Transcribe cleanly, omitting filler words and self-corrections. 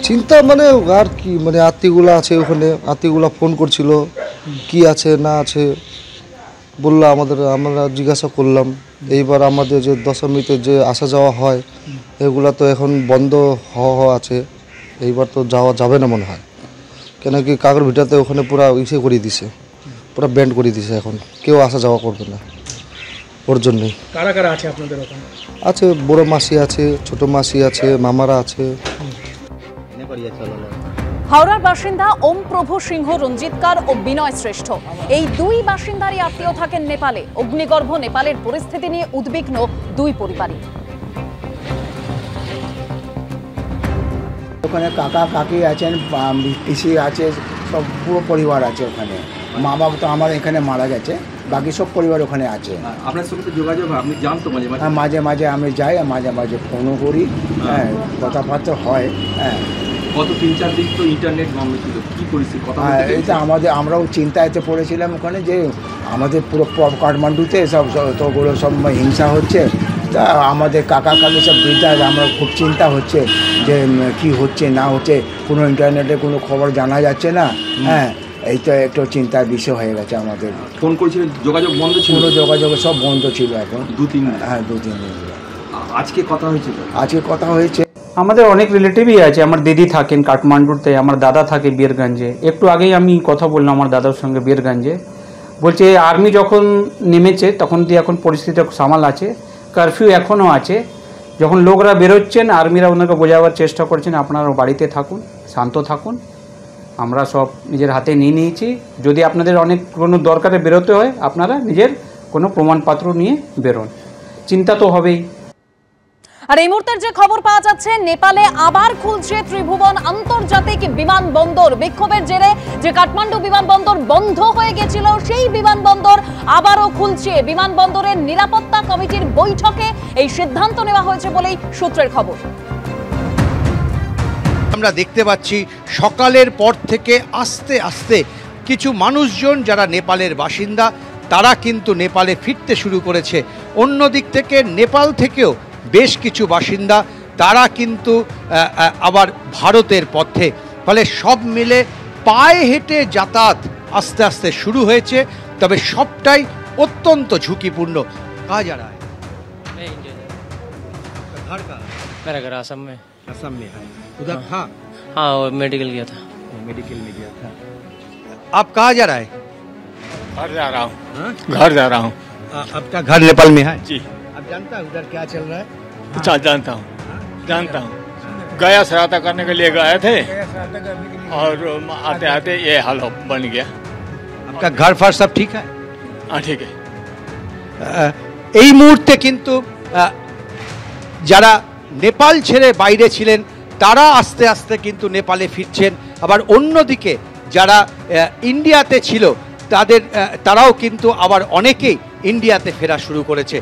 চিন্তা মানে আর কি, মানে আত্মীয়গুলো আছে ওখানে, আত্মীয়গুলো ফোন করছিল কি আছে না আছে বললো, আমরা জিজ্ঞাসা করলাম। এইবার আমাদের যে দশমীতে যে আসা যাওয়া হয় এগুলা তো এখন বন্ধ হওয়া আছে, এইবার তো যাওয়া যাবে না মনে হয়, কেন কি কাকর ভিটাতে ওখানে পুরো ইসে করে দিছে, পুরো ব্যান্ড করে দিছে, এখন কেউ আসা যাওয়া করবে না ওর জন্যই। কারা কারা আছে আপনাদের ওখানে? আছে বড় মাসি আছে, ছোট মাসি আছে, মামারা আছে। হাওড়ার বাসিন্দা ওম প্রভু সিংহ রঞ্জিতকার ও বিনয় শ্রেষ্ঠ এই দুই বাসিন্দারই আত্মীয় থাকেন নেপালে। অগ্নিগর্ভ নেপালের পরিস্থিতি নিয়ে উদ্বিগ্ন দুই পরিবারই। ওখানে কাকা কাকি আছেন, পিসি আছে, সব পুরো পরিবার আছে ওখানে। মা বাবা তো আমার এখানে মারা গেছে, বাকি সব পরিবার ওখানে আছে। আপনার সঙ্গে তো যোগাযোগ আপনি জান তো মাঝে মাঝে? হ্যাঁ, মাঝে মাঝে আমি যাই, মাঝে মাঝে ফোনও করি, হ্যাঁ, কথাবার্তা হয়। হ্যাঁ, গত 3-4 দিন তো ইন্টারনেট বন্ধ ছিল, কী পরিস্থিতি? কথা এইটা আমরাও চিন্তাতে পড়েছিলাম ওখানে, যে আমাদের পুরো কাঠমান্ডুতে সব যতগুলো সব হিংসা হচ্ছে, তা আমাদের কাকা কাকি সব বৃদ্ধার, আমরা খুব চিন্তা হচ্ছে যে কি হচ্ছে না হচ্ছে, কোনো ইন্টারনেটে কোনো খবর জানা যাচ্ছে না। হ্যাঁ, এইটা একটু চিন্তার বিষয় হয়ে গেছে আমাদের। ফোন করেছিলেন, যোগাযোগ বন্ধ ছিল? পুরো যোগাযোগ সব বন্ধ ছিল এখন 2-3 দিন। হ্যাঁ, 2-3 দিন। আজকে কথা হয়েছিল? আজকে কথা হয়েছে। আমাদের অনেক রিলেটিভই আছে। আমার দিদি থাকেন কাঠমান্ডুতে, আমার দাদা থাকে বীরগঞ্জে। একটু আগেই আমি কথা বললাম আমার দাদার সঙ্গে বীরগঞ্জে, বলছে আর্মি যখন নেমেছে তখন দিয়ে এখন পরিস্থিতি সামাল আছে, কারফিউ এখনও আছে। যখন লোকরা বেরোচ্ছেন আর্মিরা ওনাকে বোঝাবার চেষ্টা করছেন আপনারা বাড়িতে থাকুন, শান্ত থাকুন, আমরা সব নিজের হাতে নিয়ে নিয়েছি। যদি আপনাদের অনেক কোনো দরকারে বেরোতে হয় আপনারা নিজের কোনো প্রমাণপত্র নিয়ে বেরোন, চিন্তা তো হবেই। আর এই মুহূর্তের যে খবর পাওয়া যাচ্ছে, নেপালে আবার খুলছে ত্রিভুবন আন্তর্জাতিক বিমানবন্দর। বিক্ষোভের জেরে যে কাঠমান্ডু বিমানবন্দর বন্ধ হয়ে গেছিল সেই বিমানবন্দর আবারও খুলছে। বিমানবন্দরের নিরাপত্তা কমিটির বৈঠকে এই সিদ্ধান্ত নেওয়া হয়েছে বলেই সূত্রের খবর। আমরা দেখতে পাচ্ছি সকালের পর থেকে আস্তে আস্তে কিছু মানুষজন যারা নেপালের বাসিন্দা তারা কিন্তু নেপালে ফিরতে শুরু করেছে। অন্য দিক থেকে নেপাল থেকেও বেশ কিছু বাসিন্দা তারা কিন্তু আবার ভারতের পথে। ফলে সব মিলে পায়ে হেঁটে যাতায়াত আস্তে আস্তে শুরু হয়েছে, তবে সবটাই অত্যন্ত ঝুঁকিপূর্ণ। कहाँ जा रहा है? मैं इंडिया जा रहा हूँ। घर का? मेरा घर असम में। असम में है। उधर था? हाँ, वो मेडिकल गया था। मेडिकल में गया था। आप कहाँ जा रहा है? घर जा रहा हूँ। घर जा रहा हूँ। आपका घर नेपाल में है? जी। आप जानता है उधर क्या चल रहा है? अच्छा, जानता हूँ, जानता हूँ। गया सहायता करने के लिए गए थे और आते आते ये हाल बन गया। आपका घर फर सब ठीक है? हाँ, ठीक है। এই মুহূর্তে কিন্তু যারা নেপাল ছেড়ে বাইরে ছিলেন তারা আস্তে আস্তে কিন্তু নেপালে ফিরছেন। আবার অন্যদিকে যারা ইন্ডিয়াতে ছিল তারাও কিন্তু আবার অনেকেই ইন্ডিয়াতে ফেরা শুরু করেছে।